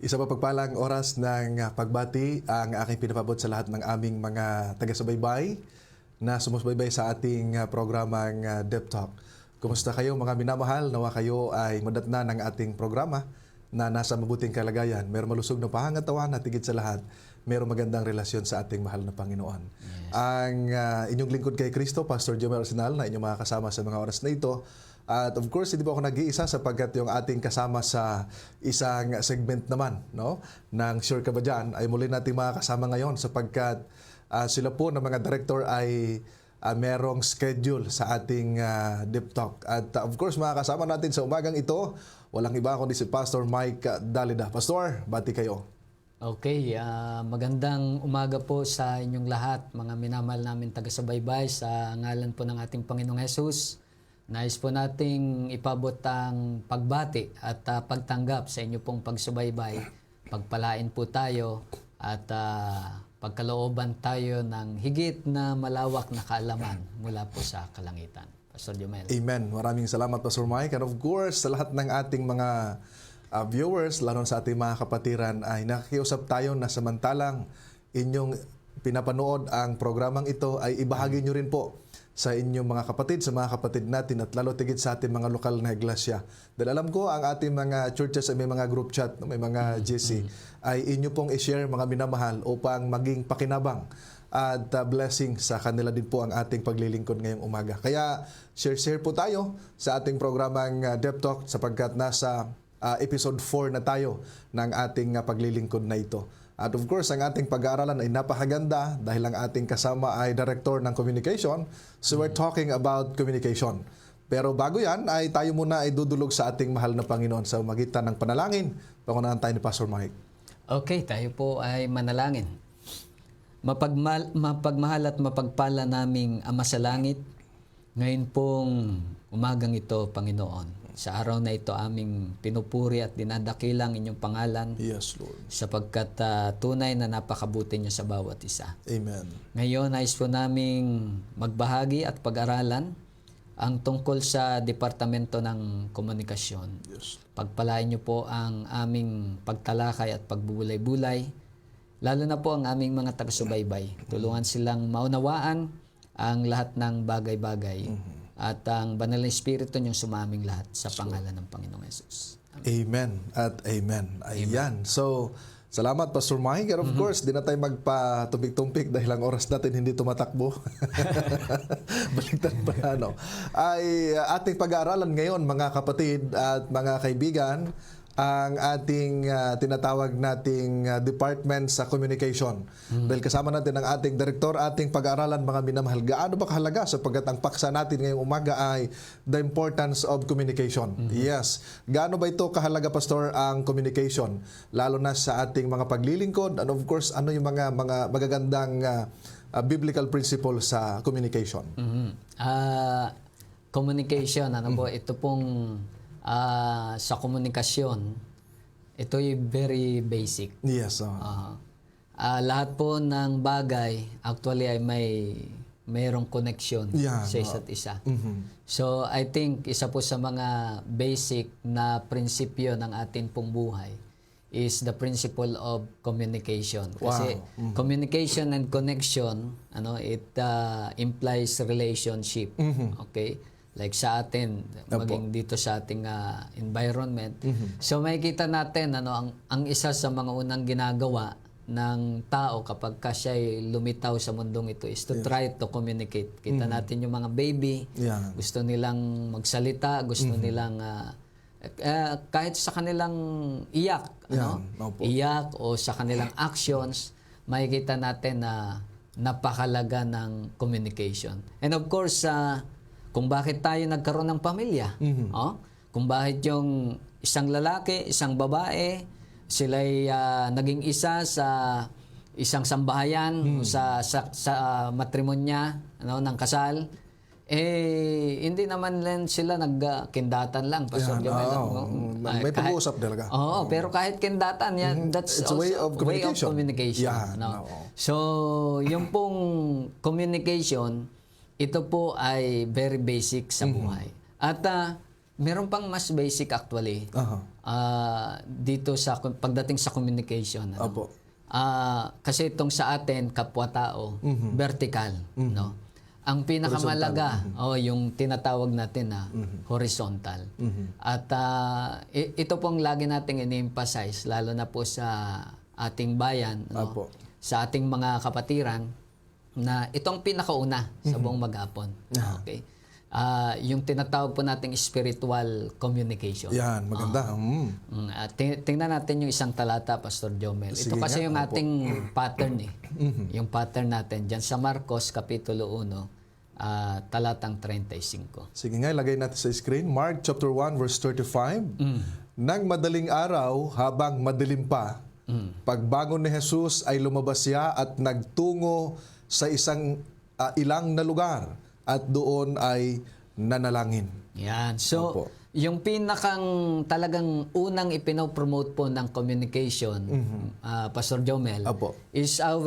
Isa pa pagpalang oras ng pagbati ang aking pinapabot sa lahat ng aming mga taga-subaybay na sumusubaybay sa ating programang Dep Talk. Kumusta kayo mga minamahal? Nawa kayo ay madatna ng ating programa na nasa mabuting kalagayan. Mayroong malusog na pahangatawan at higit sa lahat, mayroong magandang relasyon sa ating mahal na Panginoon. Yes. Ang inyong lingkod kay Kristo, Pastor Jomel Arsenal, na inyong makakasama sa mga oras na ito. At of course, hindi po ako nag-iisa sapagkat yung ating kasama sa isang segment naman, no, ng Sure Ka Ba Dyan, ay muli natin makakasama ngayon sapagkat sila po ng mga director ay merong schedule sa ating Dep Talk. At of course, makakasama natin sa umagang ito, walang iba kundi si Pastor Mike Dalida. Pastor, bati kayo. Okay, magandang umaga po sa inyong lahat, mga minamahal namin taga-subaybay, sa ngalan po ng ating Panginoong Hesus. Nais po nating ipabot ang pagbati at pagtanggap sa inyo pong pagsubaybay. Pagpalain po tayo at pagkalooban tayo ng higit na malawak na kaalaman mula po sa kalangitan. Pastor Jomel. Amen. Maraming salamat, Pastor Mike. And of course, sa lahat ng ating mga viewers, lalo sa ating mga kapatiran, ay nakikiusap tayo na samantalang inyong pinapanood ang programang ito, ay ibahagi nyo rin po sa inyong mga kapatid, sa mga kapatid natin at lalo tigit sa ating mga lokal na iglesia. Dahil alam ko ang ating mga churches ay may mga group chat, may mga GC, ay inyo pong i-share mga minamahal upang maging pakinabang at blessing sa kanila din po ang ating paglilingkod ngayong umaga. Kaya share po tayo sa ating programang Dep Talk sapagkat nasa episode 4 na tayo ng ating paglilingkod na ito. At of course, ang ating pag-aaralan ay napakaganda dahil ang ating kasama ay Director ng Communication. So we're talking about communication. Pero bago yan, ay tayo muna ay dudulog sa ating mahal na Panginoon sa magitan ng panalangin. Pangunahan tayo ni Pastor Mike. Okay, tayo po ay manalangin. Mapagmahal at mapagpala naming Ama sa Langit, ngayon pong umagang ito, Panginoon. Sa araw na ito aming pinupuri at dinadakilang inyong pangalan. Yes, Lord. Sapagkat tunay na napakabuti niyo sa bawat isa. Amen. Ngayon, nais po naming magbahagi at pag-aralan ang tungkol sa Departamento ng Komunikasyon. Yes. Pagpalain niyo po ang aming pagtalakay at pagbubulay-bulay, lalo na po ang aming mga taga-subaybay. Tulungan silang maunawaan ang lahat ng bagay-bagay. At ang banal na Espiritu niyong sumaming lahat sa pangalan ng Panginoong Hesus. Amen at amen. Ayan. So, salamat Pastor Mike. And of course, di na tayo magpatumpik-tumpik dahil ang oras natin hindi tumatakbo. Baliktad pa ano. Ay ating pag-aaralan ngayon mga kapatid at mga kaibigan, ang ating tinatawag nating department sa communication. Dahil kasama natin ang ating direktor, ating pag-aaralan mga minamahal. Gaano ba kahalaga sapagkat ang paksa natin ngayong umaga ay the importance of communication. Yes. Gaano ba ito kahalaga, Pastor, ang communication? Lalo na sa ating mga paglilingkod and of course, ano yung mga magagandang biblical principle sa communication? Communication, ano po, ito pong sa komunikasyon, ito yung very basic. Yes. Lahat po ng bagay actually ay mayroong connection sa isa't isa. So I think isa po sa mga basic na prinsipyo ng ating pong buhay is the principle of communication. Kasi communication and connection, it implies relationship. Okay? Like sa atin, maging dito sa ating environment. So makikita natin ang isa sa mga unang ginagawa ng tao kapag siya ay lumitaw sa mundong ito is to try to communicate. Kita natin yung mga baby, gusto nilang magsalita, gusto nilang kahit sa kanilang iyak, iyak o sa kanilang actions, makikita natin na napakalaga ng communication. And of course, kung bakit tayo nagkaroon ng pamilya. Kung bakit yung isang lalaki, isang babae, sila'y naging isa sa isang sambahayan, sa matrimonya ng kasal, hindi naman lang sila nagkindatan lang. May pag-uusap talaga. Pero kahit kindatan, that's it's a way of communication. So, yung pong communication, ito po ay very basic sa buhay. At meron pang mas basic actually. dito sa pagdating sa communication. Ano? Opo. Kasi itong sa atin, kapwa-tao, vertical. No? Ang pinakamalaga, yung tinatawag natin na horizontal. At ito pong lagi nating ini-emphasize, lalo na po sa ating bayan, no? Sa ating mga kapatiran, na ito ang pinakauna sa buong maghapon. Okay? Yung tinatawag po nating spiritual communication. Yan, maganda. Tingnan natin yung isang talata, Pastor Jomel. Ito kasi yung ating pattern yung pattern natin dyan sa Marcos Kapitulo 1, talatang 35. Sige nga, ilagay natin sa screen. Mark chapter 1 verse 35. Nang madaling araw, habang madilim pa, pagbangon ni Jesus ay lumabas siya at nagtungo sa isang ilang na lugar at doon ay nanalangin. Yan. So, yung pinakang talagang unang ipinopromote po ng communication, Pastor Jomel, is our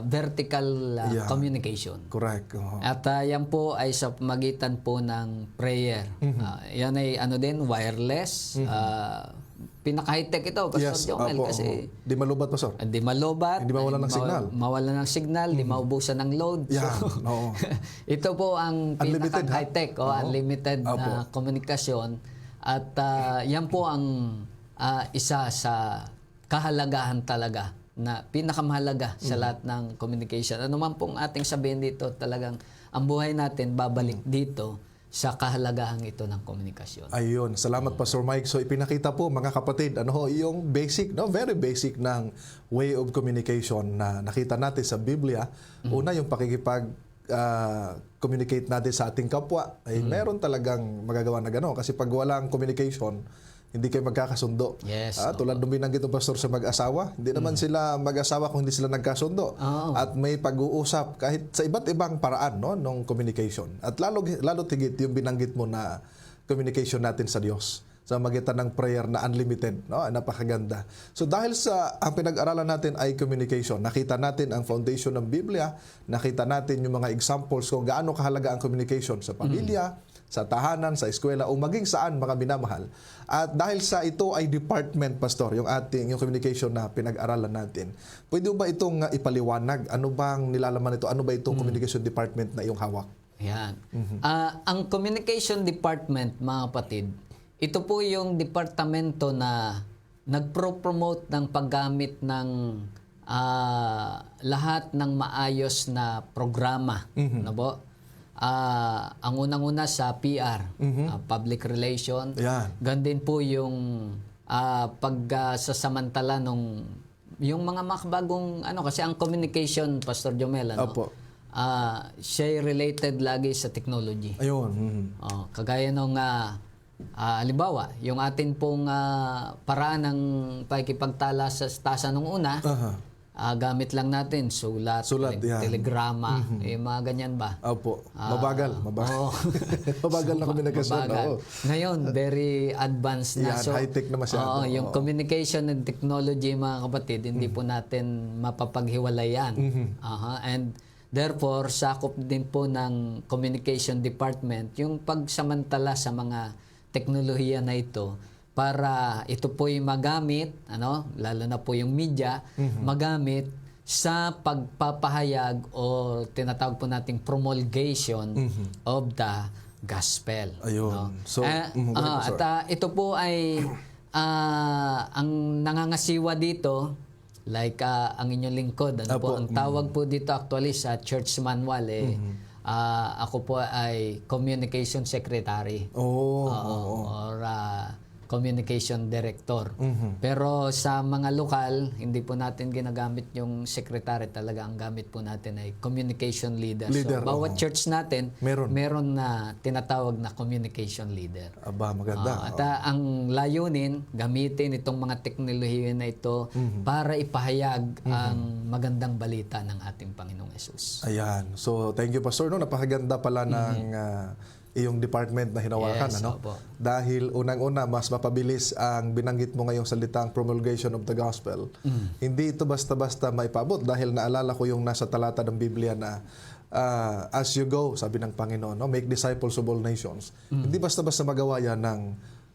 vertical communication. Correct. At yan po ay sa magitan po ng prayer. Yan ay wireless, pinaka-high-tech ito, Pastor Jomel, kasi di malubat, Pastor. Di malubat, hindi mawalan ng signal. Mawalan ng signal, di maubusan ng load. So, ito po ang pinaka-high-tech o unlimited na komunikasyon. At yan po ang isa sa kahalagahan talaga na pinakamahalaga sa lahat ng communication. Ano man pong ating sabihin dito, talagang ang buhay natin babalik dito sa kahalagahan ito ng komunikasyon. Ayun, salamat Pastor Mike. So ipinakita po mga kapatid, yung basic, very basic ng way of communication na nakita natin sa Biblia. Una, yung pakikipag communicate natin sa ating kapwa. Ay meron talagang magagawa na gano'n kasi pag walang communication, hindi kayo magkakasundo. Yes. Tulad nung binanggit ng pastor sa mag-asawa, hindi naman sila mag-asawa kung hindi sila nagkasundo. At may pag-uusap kahit sa iba't ibang paraan ng communication. At lalo tigit yung binanggit mo na communication natin sa Diyos sa magitan ng prayer na unlimited, napakaganda. So dahil sa ang pinag-aralan natin ay communication, nakita natin ang foundation ng Biblia, nakita natin yung mga examples kung gaano kahalaga ang communication sa pamilya, sa tahanan, sa eskwela, o maging saan mga minamahal. At dahil sa ito ay department, Pastor, yung communication na pinag-aralan natin. Pwede ba itong ipaliwanag? Ano bang nilalaman ito? Ano ba itong communication department na iyong hawak? Yan. Ang communication department, mga kapatid, ito po yung departamento na nagpro-promote ng paggamit ng lahat ng maayos na programa. Ano po? Ang unang-una sa PR, public relation. Gan din po yung pagsasamantala nung yung mga makabagong kasi ang communication, Pastor Jomel, siya related lagi sa technology. Ayun. Kagaya nung halimbawa, yung atin pong paraan ng pakikipagtala sa tasa nung una, gamit lang natin sulat telegrama, mga ganyan ba? Mabagal. Mabagal na komunikasyon. Ngayon, very advanced na. So, high-tech na masyado. Yung communication and technology, mga kapatid, hindi po natin mapapaghiwalayan. And therefore, sakop din po ng communication department yung pagsamantala sa mga teknolohiya na ito para ito po yung magamit, lalo na po yung media, magamit sa pagpapahayag o tinatawag po nating promulgation of the gospel. Ayun. So, at ito po ay ang nangangasiwa dito, like ang inyong lingkod, ang tawag po dito actually sa church manual ako po ay communication secretary or communication director. Pero sa mga lokal, hindi po natin ginagamit yung secretary, talaga ang gamit po natin ay communication leader. So bawat church natin meron na tinatawag na communication leader. Maganda. At ang layunin, gamitin itong mga teknolohiya na ito para ipahayag ang magandang balita ng ating Panginoong Yesus. Ayan. So thank you, Pastor. Napakaganda pala ng iyong department na hinawakan. Dahil unang-una, mas mapabilis ang binanggit mo ngayong salitang promulgation of the gospel. Hindi ito basta-basta maipabot dahil naalala ko yung nasa talata ng Biblia na as you go, sabi ng Panginoon, make disciples of all nations. Hindi basta-basta magawa yan ng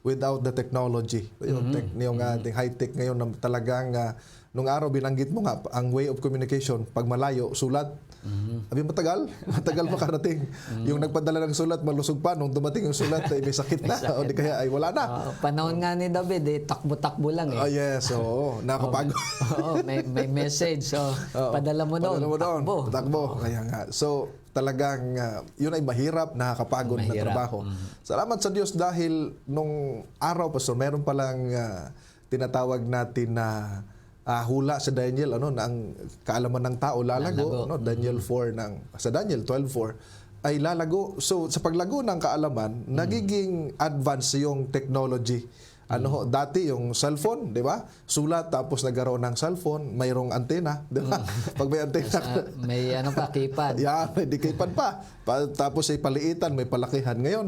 without the technology. Yung ating high-tech ngayon na talagang nung araw binanggit mo nga ang way of communication pag malayo sulat. Abi matagal makarating. Yung nagpadala ng sulat malusog pa nung dumating yung sulat ay may sakit na o di kaya ay wala na. Panahon nga ni David takbo-takbo lang eh. Yes, oo. Nakakapagod. May message. So, padala mo doon. Takbo. Kaya nga. So, talagang yun ay mahirap, nakakapagod na trabaho. Salamat sa Diyos dahil nung araw, Pastor, meron palang tinatawag natin na hula sa Daniel, na ang kaalaman ng tao lalago. Daniel 4 sa Daniel 12:4 ay lalago. So, sa paglago ng kaalaman, nagiging advance yung technology. Dati yung cellphone, di ba? Sulat tapos nagkaroon ng cellphone, mayroong antena, di ba? Pag may antena, may keypad. May keypad pa. Tapos ay paliitan, may palakihan. Ngayon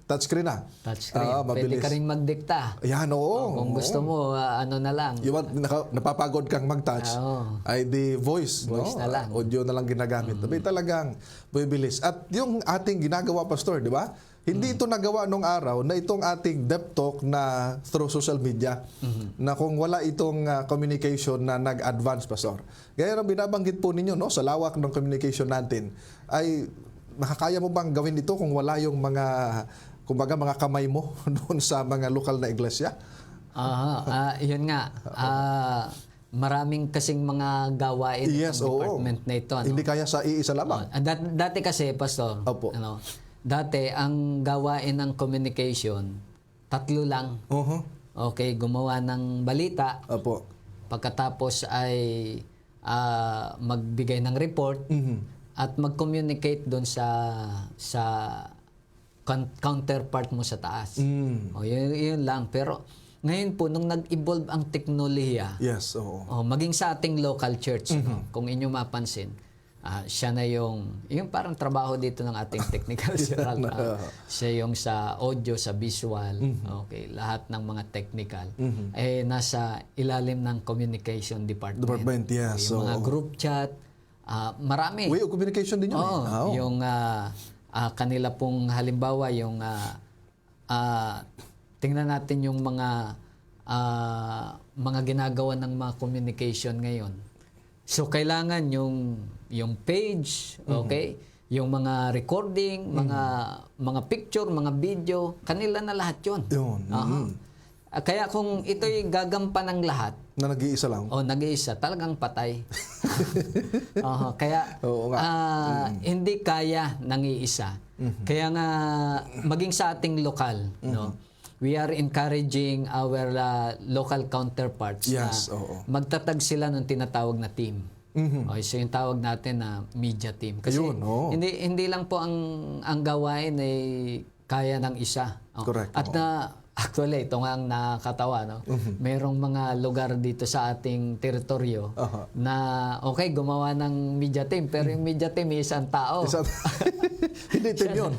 touchscreen na. Touchscreen. Pwede ka rin magdikta. Yan, oo. Kung gusto mo, na lang. Yung napapagod kang mag-touch, ay the voice na lang. Audio na lang ginagamit. May talagang bibilis. At yung ating ginagawa, Pastor, di ba? Hindi ito nagawa nung araw na itong ating Dep Talk na through social media na kung wala itong communication na nag-advance, Pastor. Gaya ng binabanggit po ninyo sa lawak ng communication natin ay makakaya mo bang gawin ito kung wala yung kumbaga mga kamay mo doon sa mga lokal na iglesia? Yun nga. Maraming kasing mga gawain ng department na ito. Hindi kaya sa iisa lamang. Dati kasi, Pastor, dati, ang gawain ng communication, 3 lang. Okay, gumawa ng balita. Pagkatapos ay magbigay ng report at mag-communicate doon sa counterpart mo sa taas. Yun lang. Pero ngayon po, nung nag-evolve ang teknolohiya, maging sa ating local church, kung inyo mapansin, siya na yung parang trabaho dito ng ating technical general. Siya yung sa audio, sa visual, lahat ng mga technical, nasa ilalim ng communication department. Yung mga group chat, marami. Way of communication din yun. Yung kanila pong halimbawa, yung tingnan natin yung mga ginagawa ng mga communication ngayon. So, kailangan yung page, yung mga recording, mga picture, mga video, kanila na lahat yun. Kaya kung ito'y gagampan ng lahat, na nag-iisa lang? Nag-iisa, talagang patay. Kaya hindi kaya ng iisa. Kaya nga, maging sa ating lokal, we are encouraging our local counterparts na magtatag sila ng tinatawag na team. So yung tawag natin na media team. Kasi hindi lang po ang gawain ay kaya ng isa. Correct. At actually, ito nga ang nakakatawa. Mayroong mga lugar dito sa ating teritoryo na gumawa ng media team, pero yung media team ay isang tao. Hindi team yun.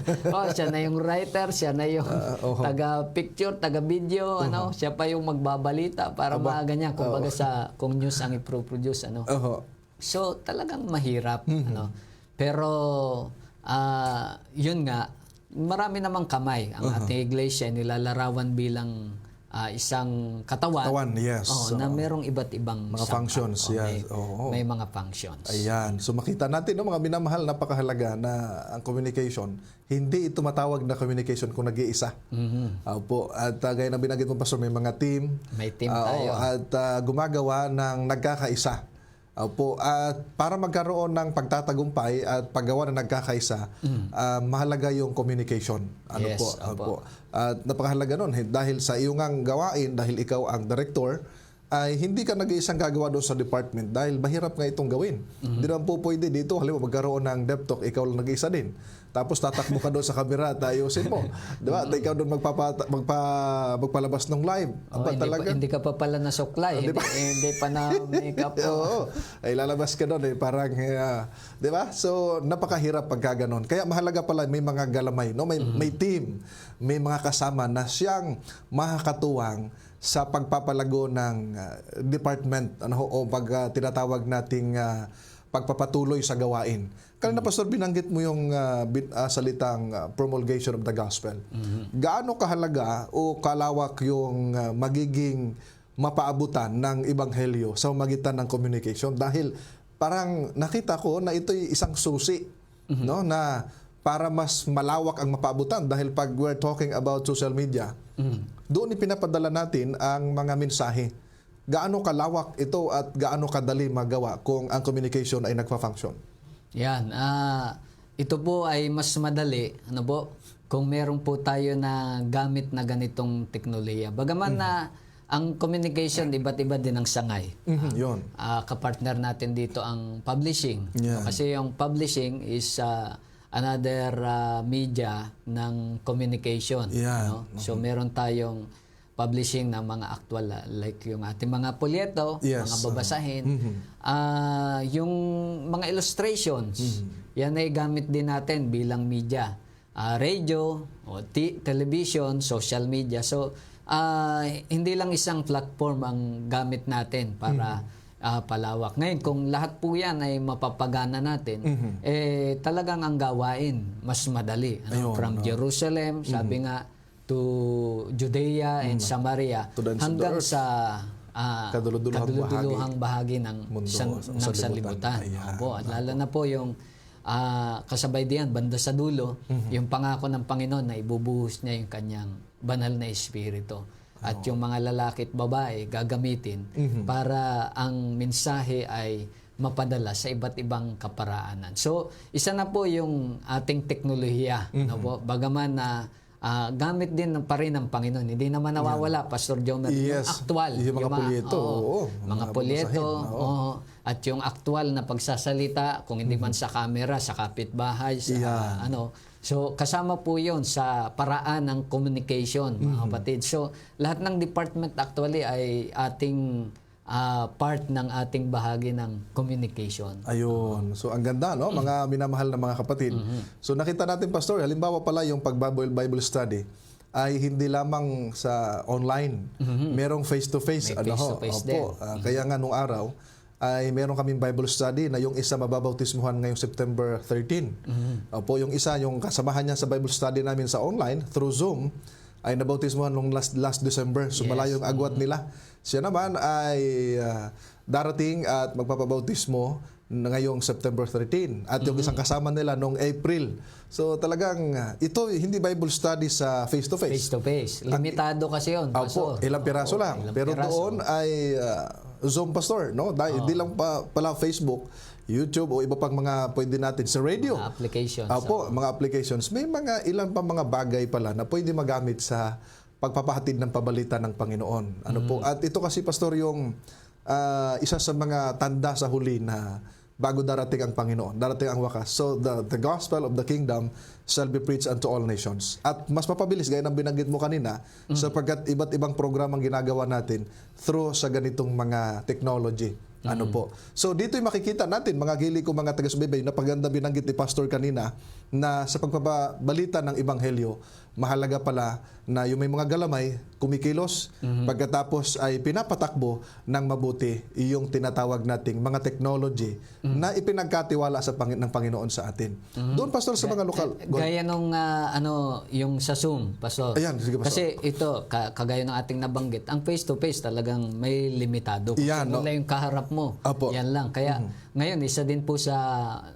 Siya na yung writer, siya na yung taga-picture, taga-video, siya pa yung magbabalita para ganyan. Kumbaga kung news ang i-produce. So, talagang mahirap. Pero, yun nga, marami namang kamay. Ang ating iglesia nilalarawan bilang isang katawan. Na merong iba't ibang mga functions. May mga functions. Ayan. So makita natin, mga minamahal, napakahalaga na ang communication, hindi ito matawag na communication kung nag-iisa. At gaya ng binanggit mo, Pastor, may mga team. May team tayo. At gumagawa ng nagkakaisa. At para magkaroon ng pagtatagumpay at paggawa ng nagkakaisa, mahalaga yung communication. At napakahalaga nun dahil sa iyong gawain, dahil ikaw ang director, ay hindi ka nag-iisang gagawa doon sa department dahil mahirap nga itong gawin. Hindi naman po pwede dito, halimbawa magkaroon ng Dep Talk, ikaw lang nag-iisa din. Tapos tatakbo ka doon sa camera at ayusin mo. Diba? At ikaw doon magpalabas ng live. Hindi ka pa pala nasuklay. Hindi pa na makeup. Ay lalabas ka doon parang, diba? So, napakahirap pagka ganon. Kaya mahalaga pala may mga galamay, may team, may mga kasama na siyang makakatuwang sa pagpapalago ng department o pag tinatawag nating pagpapatuloy sa gawain. Kanina Pastor, binanggit mo yung salitang promulgation of the gospel. Gaano kahalaga o kalawak yung magiging mapaabutan ng ebanghelyo sa magitan ng communication? Dahil parang nakita ko na ito'y isang susi, no, na para mas malawak ang mapaabutan. Dahil pag we're talking about social media, doon ipinapadala natin ang mga mensahe. Gaano kalawak ito at gaano kadali magawa kung ang communication ay nagfa-function? Yan. Ito po ay mas madali, ano po, kung meron po tayo na gamit na ganitong teknolohiya. Bagaman na ang communication, iba't iba din ang sangay. Yun. Kapartner natin dito ang publishing. Yan. Kasi yung publishing is another media ng communication. Yan. No? So meron tayong publishing ng mga actual like yung ating mga polyeto, Yes. mga babasahin, yung mga illustrations, yan ay gamit din natin bilang media. Radio, o television, social media. So, hindi lang isang platform ang gamit natin para palawak. Ngayon, kung lahat po yan ay mapapagana natin, talagang ang gawain mas madali. Ano? Ayun, From Jerusalem, sabi nga, to Judea and Samaria, To the ends of the hanggang earth. sa kaduluduluhang bahagi ng mundo, ng sanlibutan. Ayan. Opo, at lalo na po yung kasabay diyan banda sa dulo, yung pangako ng Panginoon na ibubuhos niya yung kanyang banal na espiritu. At yung mga lalaki at babae gagamitin para ang mensahe ay mapadala sa iba't ibang kaparaanan. So, isa na po yung ating teknolohiya, no po? Bagaman na gamit din pa rin ng Panginoon. Hindi naman nawawala, Pastor Jomer, yung Yes. actual. Yung mga polyeto, oo. Mga polyeto, at yung actual na pagsasalita, kung hindi man sa camera, sa kapitbahay, sa So, kasama po yun sa paraan ng communication, mga kapatid. So, lahat ng department actually ay ating part ng ating bahagi ng communication. Ayun. So, ang ganda, no? Mga minamahal na mga kapatid. So, nakita natin, Pastor, halimbawa pala yung Bible study ay hindi lamang sa online. Merong face-to-face. May face-to-face din. Kaya nga nung araw, ay meron kaming Bible study na yung isa mababautismuhan ngayong September 13. Opo, yung isa, yung kasamahan niya sa Bible study namin sa online, through Zoom, ay nabautismuhan nung last December. So, malayo yung agwat nila. Siya naman ay darating at magpapabautismo ngayong September 13. At yung isang kasama nila nung April. So talagang ito hindi Bible study sa face-to-face. Face-to-face. Limitado kasi yun, Pastor. Ilang piraso lang. Ilang Pero piraso. doon ay Zoom, Pastor. No? Dahil hindi lang pala Facebook, YouTube o iba pang mga pwede natin sa radio. Mga applications. Mga applications. May mga ilan pa mga bagay pala na pwede magamit sa pagpapahatid ng pabalita ng Panginoon. Ano po? At ito kasi, Pastor, yung isa sa mga tanda sa huli na bago darating ang Panginoon, darating ang wakas. So, the gospel of the kingdom shall be preached unto all nations. At mas mapabilis, gaya ng binanggit mo kanina, sapagkat iba't ibang programang ginagawa natin through sa ganitong mga technology. Ano po. So dito yung makikita natin, mga gili ko mga taga-subaybay, napaganda binanggit ni Pastor kanina na sa pagpapabalita ng Ebanghelyo, mahalaga pala na yung may mga galamay, kumikilos, pagkatapos ay pinapatakbo ng mabuti yung tinatawag nating mga technology na ipinagkatiwala ng Panginoon sa atin. Doon, Pastor, sa mga lokal. Gaya nung yung sa Zoom, Pastor. Ayan, sige, Pastor. Kasi ito, kagaya ng ating nabanggit, ang face-to-face talagang may limitado. Yan, no? Wala yung kaharap mo. Apo. Yan lang. Kaya ngayon, isa din po sa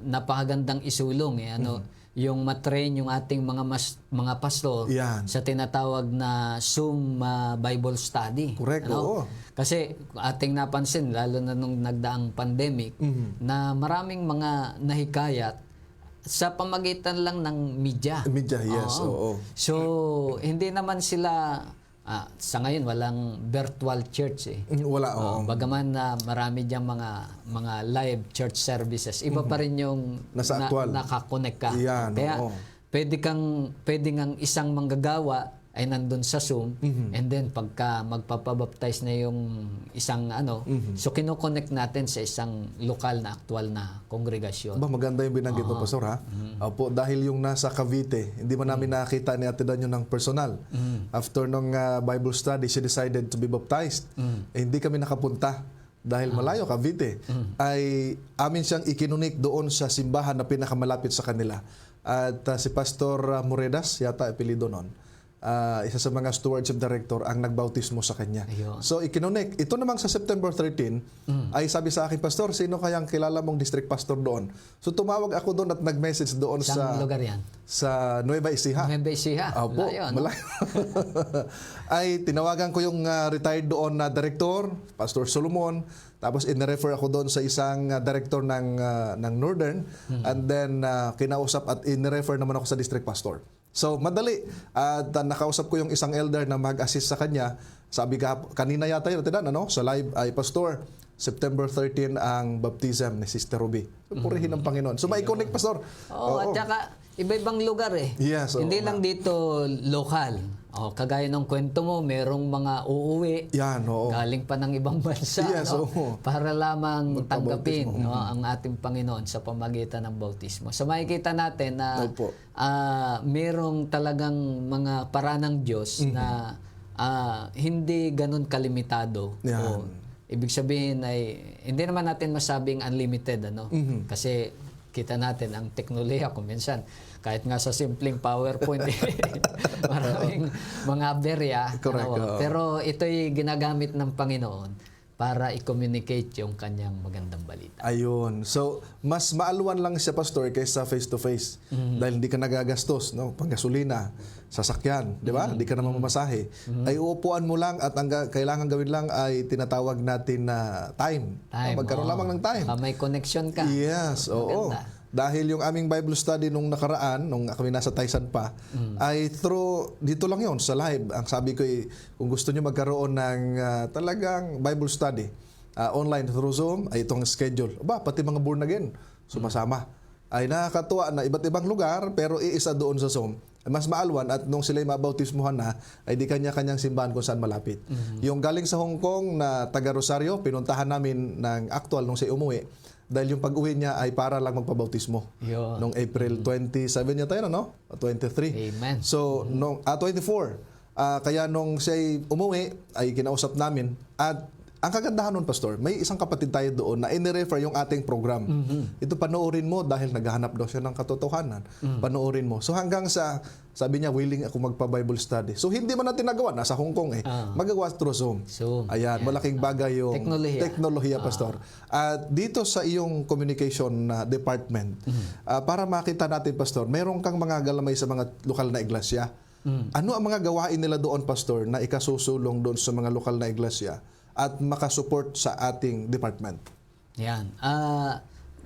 napakagandang isulong, yung matrain yung ating mga pastor Yan. sa tinatawag na Zoom Bible Study. Correct, oo. Kasi ating napansin, lalo na nung nagdaang pandemic, na maraming mga nahikayat sa pamagitan lang ng media. Media, yes. Oo. So, hindi naman sila, sa ngayon, walang virtual church eh. Wala, oo. Bagaman na marami diyang mga live church services, iba pa rin yung Nasa actual. nakakonect ka. Yan, Kaya oo. pwede kang isang manggagawa ay nandun sa Zoom, and then pagka magpapabaptize na yung isang so kinoconnect natin sa isang lokal na aktual na kongregasyon. Maganda yung binanggit mo, Pastor, ha? Opo, dahil yung nasa Cavite, hindi man namin nakita ni Ate Danyo ng personal. After nung Bible study, she decided to be baptized. Hindi kami nakapunta dahil malayo, Cavite, ay amin siyang ikinunik doon sa simbahan na pinakamalapit sa kanila. At si Pastor Moredas, yata apelido nun, isa sa mga stewardship director ang nagbautismo sa kanya. Ayun. So ikinunik. Ito namang sa September 13 ay sabi sa akin, Pastor, sino kayang kilala mong district pastor doon? So tumawag ako doon at nag-message doon Saan sa lugar yan? sa Nueva Ecija. Nueva Ecija. Opo, Malayo, no? malayo. Ay tinawagan ko yung retired doon na director, Pastor Solomon. Tapos in-refer ako doon sa isang director ng Northern, and then kinausap at in-refer naman ako sa district pastor. So madali, at nakausap ko yung isang elder na mag-assist sa kanya. Sabi kanina yata yun, ano, sa live ay, Pastor, September 13 ang baptism ni Sister Ruby. So, purihin ng Panginoon. So mai-connect, Pastor. Oo, at saka iba-ibang lugar eh. Yes, oo Hindi nga. lang dito lokal. Kagaya ng kwento mo, merong mga uuwi Yan, oo. galing pa ng ibang bansa, Yes, no? oo. Para lamang tanggapin, Magpabautismo. no, ang ating Panginoon sa pamagitan ng bautismo. So makikita natin na Opo. merong talagang mga paraan ng Diyos na hindi ganun kalimitado. Yan. Ibig sabihin ay hindi naman natin masabing unlimited, ano? Kasi kita natin ang teknolohiya kung minsan kahit nga sa simpleng PowerPoint maraming mga aberya. Correct, oo. Pero ito'y ginagamit ng Panginoon para i-communicate yung kanyang magandang balita. Ayun. So, mas maalwan lang siya, Pastor, kaysa face-to-face. Dahil hindi ka nagagastos, no? Panggasolina, sasakyan, di ba? Hindi ka na mamasahe. Ay uupuan mo lang at ang kailangan gawin lang ay tinatawag natin na time. Magkaroon oo. lamang ng time. May connection ka. Yes, oo. Maganda. Dahil yung aming Bible study nung nakaraan, nung kami nasa Taysan pa, ay through, dito lang yon sa live. Ang sabi ko kung gusto nyo magkaroon ng talagang Bible study, online through Zoom, ay itong schedule. Pati mga born again, sumasama. Ay nakakatuwa na iba't ibang lugar, pero iisa doon sa Zoom. Mas maalwan at nung sila'y mabautismuhan na, ay di kanya-kanyang simbahan kung saan malapit. Yung galing sa Hong Kong na taga Rosario, pinuntahan namin ng actual nung siya umuwi. Dahil yung pag-uwi niya ay para lang magpabautismo. Yun. Noong April 27 yata yun, no? 23. Amen. So, nung 24. Kaya nung siya umuwi, ay kinausap namin. At ang kagandahan nun, Pastor, may isang kapatid tayo doon na in-refer yung ating program. Ito panoorin mo dahil naghahanap daw siya ng katotohanan. Panoorin mo. So hanggang sa, sabi niya, willing ako magpa-Bible study. So hindi man natin nagawa, nasa Hong Kong magawa through Zoom. Zoom. Ayan, malaking bagay yung teknolohiya, Pastor. At dito sa iyong communication department, para makita natin, Pastor, meron kang mga galamay sa mga lokal na iglesia. Ano ang mga gawain nila doon, Pastor, na ikasusulong doon sa mga lokal na iglesia at makasupport sa ating department? Yan.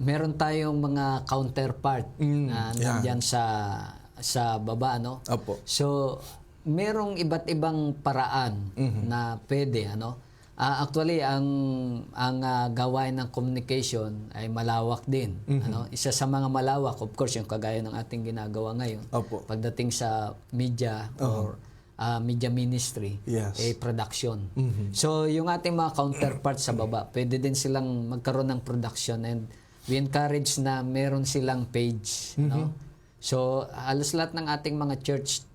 Meron tayong mga counterpart na nandyan sa baba, no? Opo. So, merong iba't ibang paraan na pwede, ano? Actually, ang gawain ng communication ay malawak din. Ano? Isa sa mga malawak, of course, yung kagaya ng ating ginagawa ngayon. Opo. Pagdating sa media or media ministry, Yes. production. So, yung ating mga counterparts sa baba, pwede din silang magkaroon ng production, and we encourage na meron silang page. No? So, halos lahat ng ating mga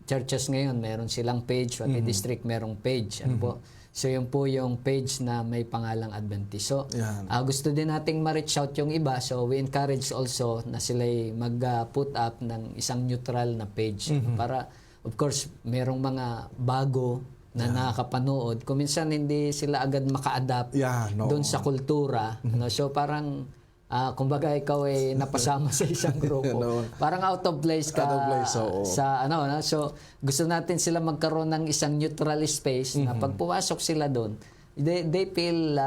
churches ngayon, meron silang page, pati district merong page. Ano po? So, yun po yung page na may pangalang Adventist. So, Yan. gusto din nating ma-reach out yung iba. So, we encourage also na sila'y mag-put up ng isang neutral na page. Para, of course, merong mga bago na nakakapanood. Kung minsan hindi sila agad maka-adapt doon sa kultura. Ano? So, parang, kumbaga ikaw ay napasama sa isang grupo. Parang out of place ka sa ano, no? So gusto natin sila magkaroon ng isang neutral space na pag pumasok sila doon, they feel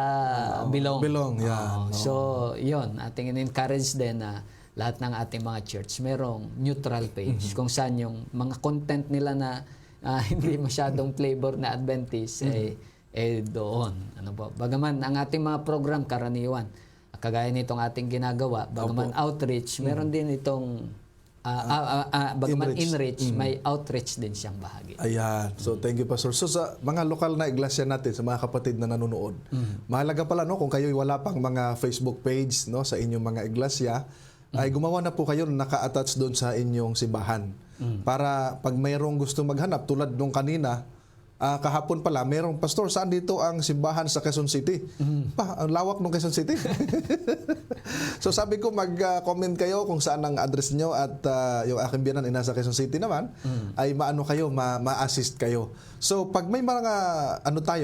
belong. So yun, ating in-encourage din na lahat ng ating mga church merong neutral page kung saan yung mga content nila na hindi masyadong flavor na Adventist doon. Ano po? Bagaman ang ating mga program karaniwan kagaya nitong ating ginagawa, bagaman outreach, meron din itong bagaman inreach, may outreach din siyang bahagi. Ayan. So, thank you, Pastor. So, sa mga lokal na iglesia natin, sa mga kapatid na nanonood, mahalaga pala, no, kung kayo'y wala pang mga Facebook page, no, sa inyong mga iglesia, ay gumawa na po kayo naka-attach doon sa inyong simbahan. Para pag mayroong gusto maghanap, tulad nung kanina, kahapon pala, merong pastor, saan dito ang simbahan sa Quezon City? Ang lawak ng Quezon City. So sabi ko, mag-comment kayo kung saan ang address nyo at yung aking biyanan ay nasa Quezon City naman, ay maano kayo, ma-assist kayo. So pag may mga,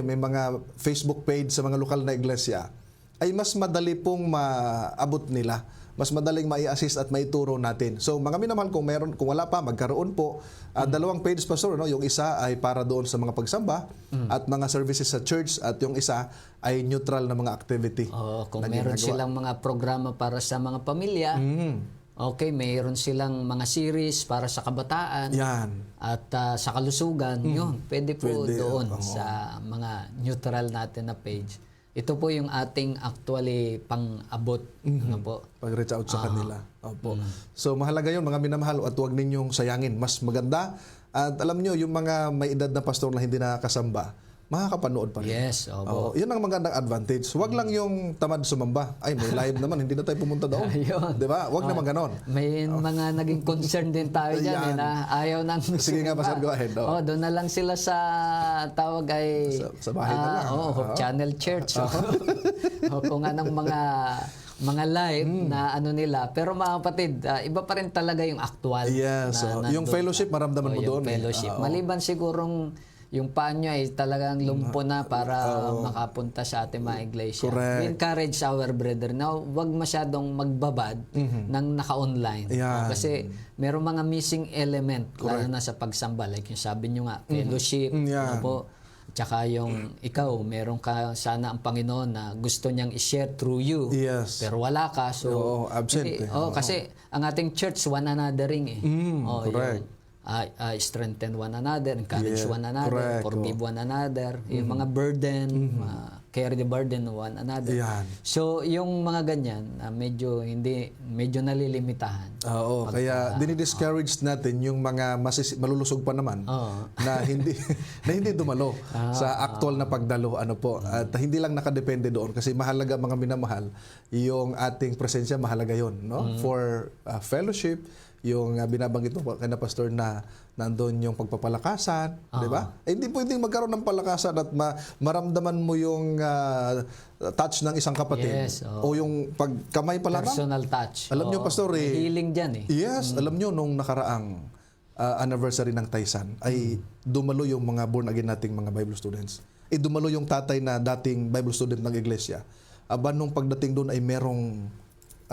may mga Facebook page sa mga lokal na iglesia, ay mas madali pong maabot nila. Mas madaling mai-assist at maituro natin. So mga minamahal, kung wala pa, magkaroon po. Dalawang pages, pastor, no? Yung isa ay para doon sa mga pagsamba at mga services sa church, at yung isa ay neutral na mga activity. Kung meron silang mga programa para sa mga pamilya, okay, mayroon silang mga series para sa kabataan. Yan. At sa kalusugan, yun, pwede po doon sa mga neutral natin na page. Ito po yung ating actually pang-abot. Ano po? Pag-reach out sa kanila. Opo. So mahalaga yun, mga minamahal, at huwag ninyong sayangin. Mas maganda. At alam nyo, yung mga may edad na pastor na hindi nakakasamba, makakapanood pa rin. Yes, opo. Yun ang magandang advantage. Huwag lang yung tamad sumamba. Ay, may live naman, hindi na tayo pumunta doon. Di ba? Huwag naman ganon. May mga naging concern din tayo dyan, na ayaw nang Sige nga, pastor, go ahead. doon na lang sila sa tawag ay sa bahay na lang. Hope Channel Church. Kung anong mga live na nila. Pero mga kapatid, iba pa rin talaga yung actual. Yes. Yung fellowship, maramdaman mo yung doon. Fellowship. Maliban sigurong yung paanyo ay talagang lumpo na para makapunta sa ating mga iglesia. Correct. We encourage our brother na huwag masyadong magbabad ng naka-online. Yan. Kasi merong mga missing element, lalo na sa pagsamba. Like yung sabi nyo nga, fellowship. Yan. Po. Tsaka yung ikaw, meron ka sana ang Panginoon na gusto niyang i-share through you. Yes. Pero wala ka. So, absent. kasi ang ating church, one anothering eh. Correct. Strengthen one another, encourage one another, correct. forgive one another, yung mga burden, carry the burden of one another. Yan. So, yung mga ganyan, medyo nalilimitahan. Kaya dinidiscourage natin yung mga malulusog pa naman na hindi dumalo sa actual na pagdalo, at hindi lang nakadepende doon, kasi mahalaga, mga minamahal, yung ating presensya, mahalaga yon, no? For fellowship, yung binabanggit mo kay na pastor na nandoon yung pagpapalakasan, di ba? Hindi pwedeng magkaroon ng palakasan at maramdaman mo yung touch ng isang kapatid. Yes, o yung pagkamay pa lang. Personal touch. Alam nyo, pastor, healing dyan eh. Yes, alam nyo, nung nakaraang anniversary ng Taysan, ay dumalo yung mga born again nating mga Bible students. Dumalo yung tatay na dating Bible student ng iglesia. Nung pagdating doon ay merong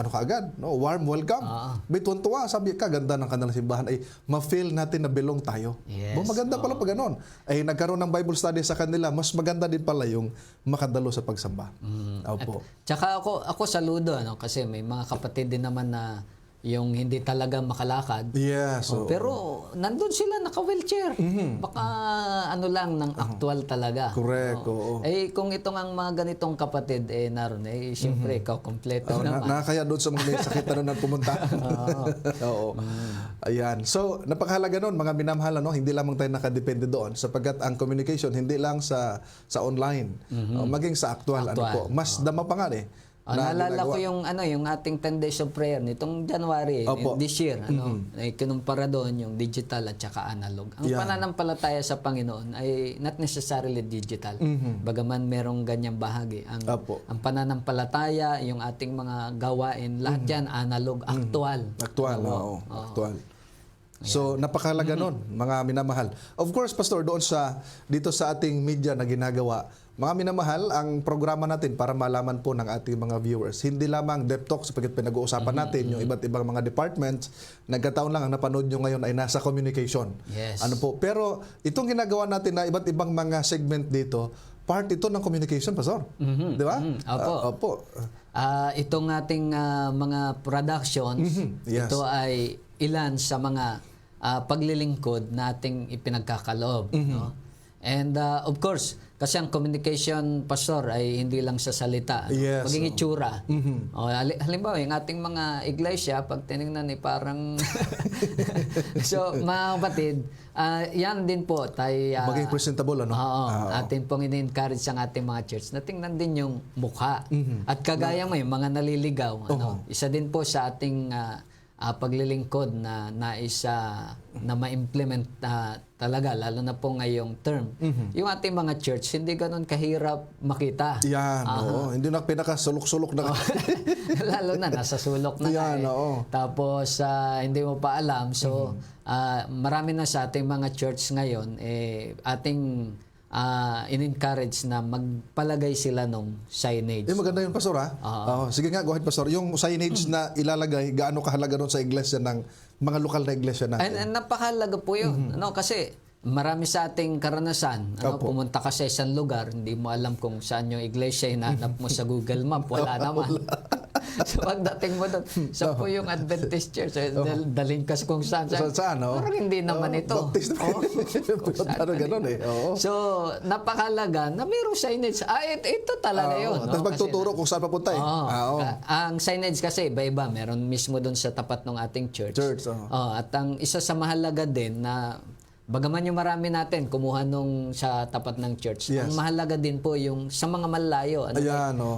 kaagad, no? Warm welcome. May tuwan-tuwa, sabi ka, ganda ng kanilang simbahan, ay ma-feel natin na belong tayo. Yes. Maganda pala pag ganon. Ay nagkaroon ng Bible study sa kanila, mas maganda din pala yung makadalo sa pagsamba. Opo. Tsaka ako saludo, kasi may mga kapatid din naman na yung hindi talaga makalakad. Yes. Pero nandun sila naka-wheelchair. Baka lang ng actual talaga. Correct. Kung itong ang mga ganitong kapatid naroon, siyempre ikaw kompleto naman. Nakakaya doon sa mga may sakit na pumunta. Oo. Ayan. So, napakahalaga noon, mga minamahal, hindi lamang tayo nakadepende doon, sapagkat ang communication hindi lang sa online, maging sa actual. Mas dama pa nga Naalala ko yung ating 10 days of prayer nitong January this year, kinumpara doon yung digital at saka analog. Ang pananampalataya sa Panginoon ay not necessarily digital. Bagaman merong ganyang bahagi. Ang pananampalataya, yung ating mga gawain, lahat yan analog, actual. Actual. So, napakahalaga nun, mga minamahal. Of course, pastor, dito sa ating media na ginagawa, mga minamahal, ang programa natin para malaman po ng ating mga viewers, hindi lamang Dep Talk, sapagkat pinag-uusapan natin yung iba't ibang mga departments. Nagkataon lang, ang napanood nyo ngayon ay nasa communication. Yes. Pero itong ginagawa natin na iba't ibang mga segment dito, part ito ng communication, pastor. Di ba? Opo. Itong ating mga productions, Yes. ito ay ilan sa mga paglilingkod nating ipinagkakaloob. No? And of course, kasi ang communication, pastor, ay hindi lang sa salita. Yes. Maging itsura. Halimbawa, yung ating mga iglesia, pag tinignan parang... So, mga kapatid, yan din po tayo... maging presentable, atin pong in-encourage ang ating mga church na tingnan din yung mukha. At kagaya mo, yung mga naliligaw. Isa din po sa ating paglilingkod na nais na ma-implement talaga, lalo na po ngayong term. Yung ating mga church, hindi ganun kahirap makita. Yan, oo. Hindi na pinakasulok-sulok na. Lalo na, nasa sulok na Yan, nga eh. oo. Tapos, hindi mo pa alam. So, marami na sa ating mga church ngayon, ating in-encourage na magpalagay sila nung signage. Maganda yun, Pastor, ha? Sige nga, go ahead, Pastor. Yung signage na ilalagay, gaano kahalaga doon sa iglesia ng mga lokal na iglesia natin? And napakahalaga po yun. Kasi marami sa ating karanasan. Pumunta ka sa isang lugar, hindi mo alam kung saan yung iglesia, hinahanap mo sa Google Map, wala naman. So pagdating mo doon, sa po yung Adventist Church, dalhin ka kung saan. Parang hindi naman ito. Baptist parang ganun eh. So, napakalaga na mayroong signage. Ito talaga yun. Tapos magtuturo kung saan papunta eh. Ang signage kasi iba-iba. Meron mismo doon sa tapat ng ating church. At ang isa sa mahalaga din na bagaman yung marami natin kumuha nung sa tapat ng church. Ang mahalaga din po yung sa mga malayo.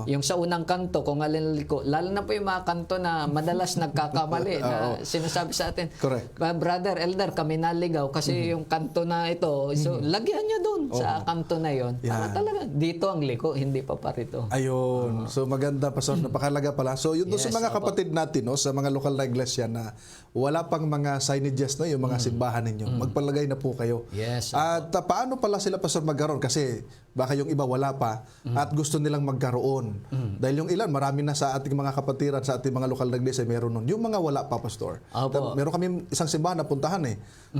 Yung sa unang kanto, kung alin liko, lalo na po yung mga kanto na madalas nagkakamali na sinasabi sa atin, correct. Brother, elder, kami naligaw kasi yung kanto na ito. So, lagyan nyo dun sa kanto na yon. Para talaga, dito ang liko, hindi pa parito. Ayun. So, maganda, Pastor. Napakalaga pala. So, yun doon sa mga kapatid natin, no, sa mga lokal na iglesia na wala pang mga signages, no, yung mga simbahan ninyo. Magpalagay na po kayo. Yes. At paano pala sila, Pastor, magkaroon? Kasi baka yung iba wala pa at gusto nilang magkaroon. Dahil yung ilan, marami na sa ating mga kapatiran, sa ating mga lokal na iglesia, meron nun. Yung mga wala pa, Pastor. Meron kami isang simbahan na puntahan eh.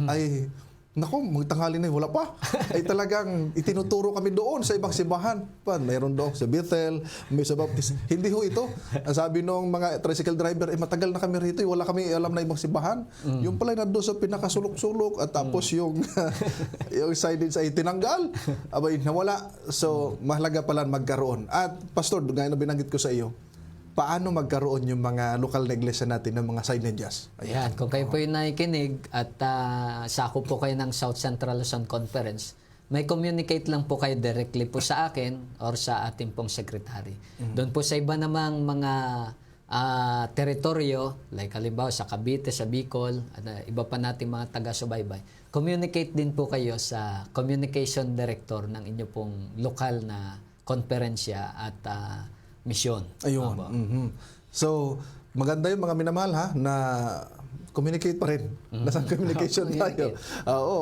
Ay, naku, magtanghali na wala pa. Ay talagang itinuturo kami doon sa ibang simbahan. Mayroon doon sa Bethel, may sa Baptist. Hindi ho ito. Ang sabi nung mga tricycle driver, matagal na kami rito, wala kami alam na ibang simbahan. Yung pala na doon sa pinakasulok-sulok at tapos yung yung signage ay tinanggal. Abay, nawala. So, mahalaga pala magkaroon. At Pastor, gaya na binanggit ko sa iyo, paano magkaroon yung mga lokal na iglesia natin ng mga signages? Ayan, kung kayo po yung nakikinig at sako po kayo ng South Central Luzon Conference, may communicate lang po kayo directly po sa akin or sa ating pong secretary. Doon po sa iba namang mga teritoryo, like halimbawa sa Cavite, sa Bicol, at iba pa nating mga taga-subaybay, communicate din po kayo sa communication director ng inyo pong lokal na konferensya at misyon. Ayun. So, maganda yung mga minamahal ha, na communicate pa rin. Nasa communication tayo.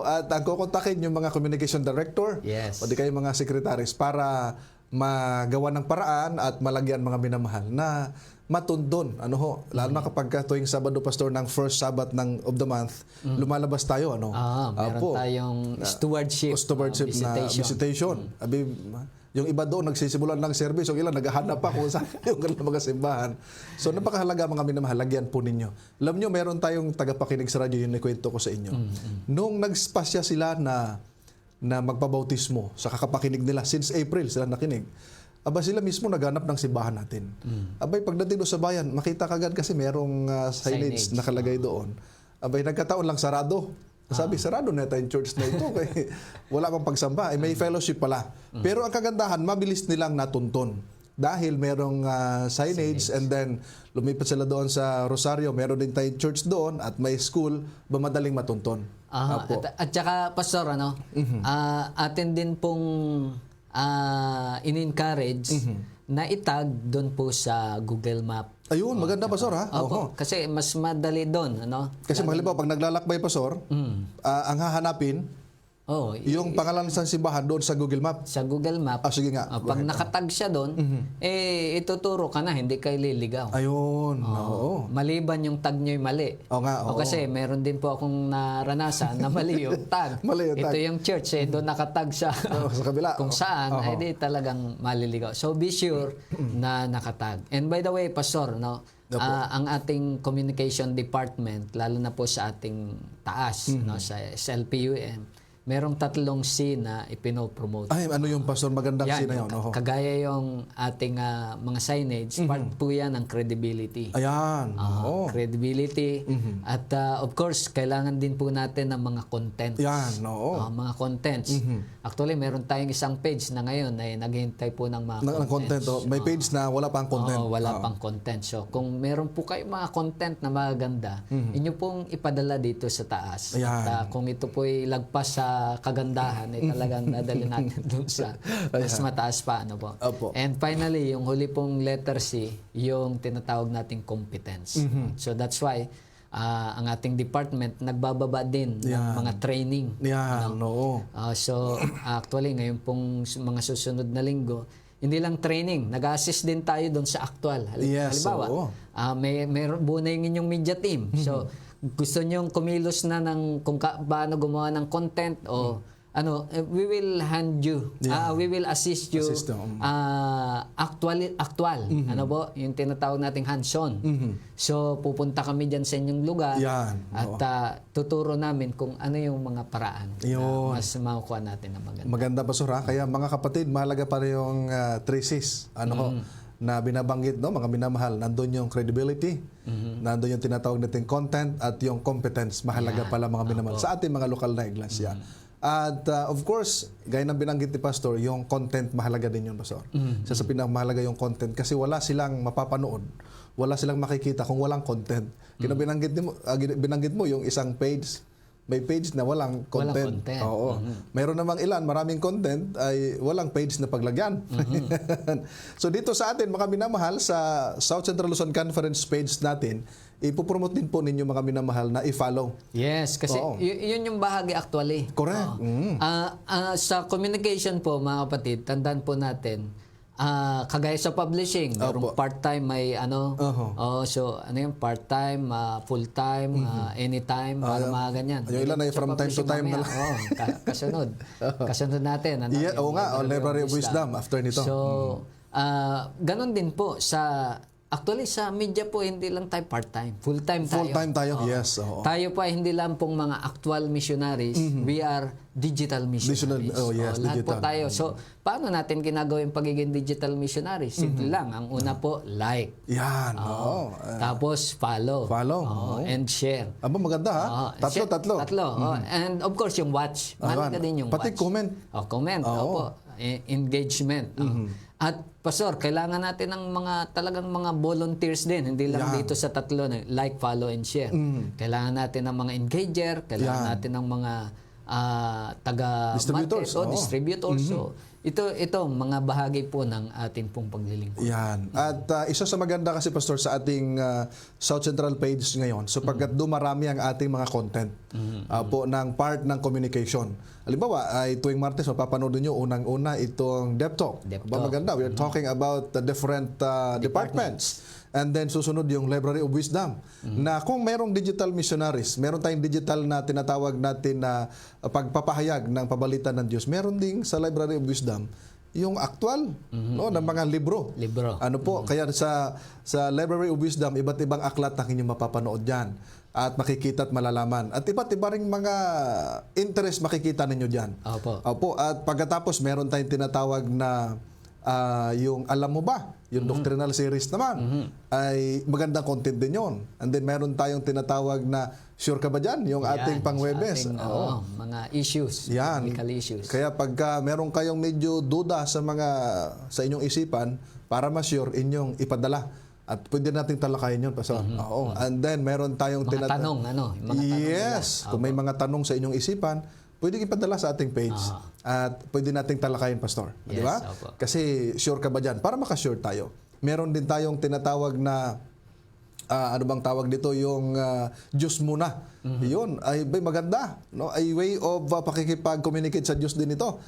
At ang kukontakin yung mga communication director o di kayo mga secretaries para magawa ng paraan at malagyan mga minamahal na matundon. Lalo na kapag tuwing Sabado, Pastor, ng first Sabbath of the month, lumalabas tayo. Meron tayong stewardship na visitation. Yung iba doon nagsisimulan ng service, yung ilan naghahanap pa kung saan yung mga simbahan. So napakahalaga mga minamahal, lagyan po ninyo. Alam nyo, meron tayong tagapakinig sa radyo, yung nakwento ko sa inyo. Nung nagspasya sila na magpabautismo sa kakapakinig nila, since April sila nakinig, sila mismo naghanap ng simbahan natin. Pagdating doon sa bayan, makita kagad kasi merong signage nakalagay doon. Nagkataon lang sarado. Sabi, sarado na tayong church na ito. Kaya wala pang pagsamba. May fellowship pala. Pero ang kagandahan, mabilis nilang natunton. Dahil merong signage and then lumipat sila doon sa Rosario. Meron din tayong church doon at may school, madaling matunton. At saka, Pastor, atin din pong in-encourage na itag doon po sa Google Map. Ayun, maganda, Pastor, ha? Kasi mas madali doon, Kasi halimbawa, pag naglalakbay, Pastor, ang hahanapin, yung pangalan ng simbahan doon sa Google Map. Sa Google Map. Sige nga. Pag nakatag siya doon, ituturo ka na, hindi kayo liligaw. Ayun. Maliban yung tag nyo'y mali. Kasi meron din po akong naranasan na mali yung tag. Ito yung church, doon nakatag sa kabila. Kung saan, di talagang maliligaw. So be sure na nakatag. And by the way, Pastor, ang ating communication department, lalo na po sa ating taas, sa LPUM, merong 3 C na ipinopromote. Ay, ano yung pastor? Magandang sina yun. Oho. Kagaya yung ating mga signage, part po yan ng credibility. Ayan. Oo. Credibility. At of course, kailangan din po natin ng mga contents. Yan, oo. Mga contents. Actually, meron tayong isang page na ngayon ay naghihintay po ng mga Ng content. Oh. May page na wala pang content. wala pang content. So, kung meron po kayo mga content na magaganda, inyo pong ipadala dito sa taas. Ayan. At kung ito po ay lagpas sa kagandahan, ay talagang dadali natin doon sa mas mataas pa. Ano po? Opo. And finally, yung huli pong letter C, yung tinatawag nating competence. So, that's why, ang ating department nagbababa din ng mga training. Yan, oo. So, actually, ngayon pong mga susunod na linggo, hindi lang training, nag-assist din tayo doon sa actual. Yes, Halimbawa, oo. may buo na yung inyong media team. So, gusto nyong kumilos na ng kung paano gumawa ng content o we will hand you, we will assist you actual. Ano po? Yung tinatawag nating hands-on. So, pupunta kami dyan sa inyong lugar at tuturo namin kung ano yung mga paraan na mas makukuha natin na maganda. Maganda, pastor, ha? Kaya mga kapatid, mahalaga pa rin yung 3 Cs. Na binabanggit, no, mga minamahal, nandun yung credibility, nandun yung tinatawag nating content at yung competence. Mahalaga pala mga minamahal sa ating mga lokal na iglesia. At of course, gaya ng binanggit ni Pastor, yung content mahalaga din yun, Pastor. Sa pinakamahalaga yung content kasi wala silang mapapanood, wala silang makikita kung walang content. Binanggit mo yung isang page, may page na walang content. Oo. Mayroon namang ilan, maraming content ay walang page na paglagyan. So dito sa atin, mga minamahal, sa South Central Luzon Conference page natin, ipopromote din po ninyo mga minamahal na i-follow. Yes, kasi yun yung bahagi actually. Correct. Sa communication po, mga kapatid, tandaan po natin, kagaya sa publishing, merong part-time, may so ano yung part-time, full-time, anytime, para mga ganyan. Yung ilan ay from time to time na lang. Kasunod. Kasunod natin. Oo nga, Library of Wisdom after nito. So, ganun din po sa actually, sa media po, hindi lang tayo part-time. Full-time tayo. Full-time tayo, yes. Tayo pa, hindi lang pong mga actual missionaries. We are digital missionaries. Lahat po tayo. So, paano natin ginagawa yung pagiging digital missionaries? Simple lang. Ang una po, like. Yan. Tapos, follow. And share. Maganda, ha? Tatlo. And of course, yung watch. Mahalaga din yung watch. Pati comment. Comment. Engagement. At Pastor, kailangan natin ng talagang mga volunteers din, hindi lang dito sa 3 like, follow, and share. Kailangan natin ng mga engager, kailangan natin ng mga distributors. So, ito mga bahagi po ng ating pong paglilingkod. Yan. At isa sa maganda kasi, Pastor, sa ating South Central page ngayon, sapagkat dumarami ang ating mga content po ng part ng communication. Halimbawa, ay tuwing Martes, mapapanood nyo unang-una itong Dep Talk. Maganda. We are talking about the different departments. And then susunod yung Library of Wisdom. Na kung merong digital missionaries, meron tayong digital na tinatawag natin na pagpapahayag ng pabalitan ng Diyos, meron ding sa Library of Wisdom yung actual ng mga libro. Ano po? Kaya sa Library of Wisdom, iba't ibang aklat ang inyong mapapanood diyan at makikita at malalaman. At iba't iba ring mga interest makikita ninyo diyan. Opo. At pagkatapos meron tayong tinatawag na yung alam mo ba, yung doctrinal series naman, ay magandang content din yun. And then meron tayong tinatawag na sure ka ba dyan? Yung ating pang-Webes. Mga issues, medical issues. Kaya pagka meron kayong medyo duda sa inyong isipan, para ma-sure inyong ipadala. At pwede nating talakayin yun, Pastor. And then meron tayong mga tanong, yes, kung may mga tanong sa inyong isipan, pwede ipadala sa ating page at pwede nating talakayin, Pastor. Di ba? Kasi sure ka ba dyan? Para makasure tayo. Meron din tayong tinatawag na ano bang tawag dito? Yung Diyos muna. Yun ay maganda. No? Ay way of pakikipag-communicate sa Diyos din ito.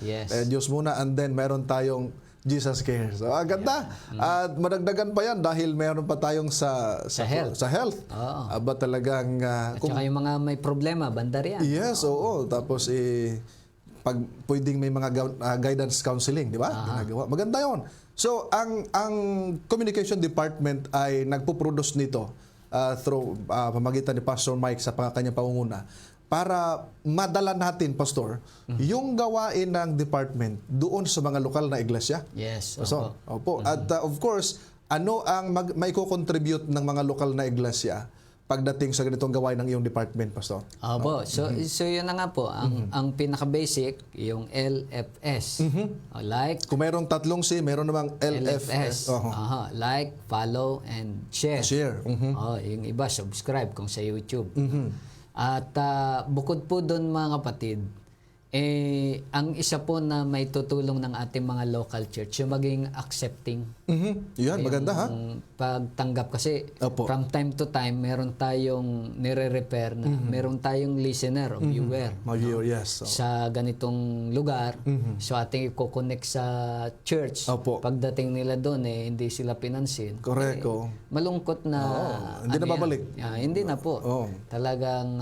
Diyos muna, and then meron tayong Jesus Cares. So, ganda. At madagdagan pa yan dahil meron pa tayong sa health. Aba talagang... At saka yung mga may problema, banda riyan. Yes, oo. Tapos pag pwedeng may mga guidance counseling, di ba? Ginagawa. Maganda yon. So, ang communication department ay nagpo-produce nito through pamagitan ni Pastor Mike sa kanyang pangunguna para madala natin, Pastor, yung gawain ng department doon sa mga lokal na iglesia. Yes. Pastor, opo. At of course, ano ang maiko-contribute ng mga lokal na iglesia pagdating sa ganitong gawain ng iyong department, Pastor? Opo. So yun na nga po, ang pinaka-basic, yung LFS. Like, Kung mayroong 3 C, mayroon namang LFS. LFS. Like, follow, and share. Share. Yung iba, subscribe kung sa YouTube. At bukod po doon mga kapatid, ang isa po na may tutulong ng ating mga local church, yung maging accepting. Yan, maganda ha? Yung pagtanggap kasi Opo. from time to time, meron tayong nire-repair na meron tayong listener o viewer Yes. sa ganitong lugar. So ating i-connect sa church. Opo. Pagdating nila doon, hindi sila pinansin. Correct. Malungkot na hindi na babalik. Hindi na po. Talagang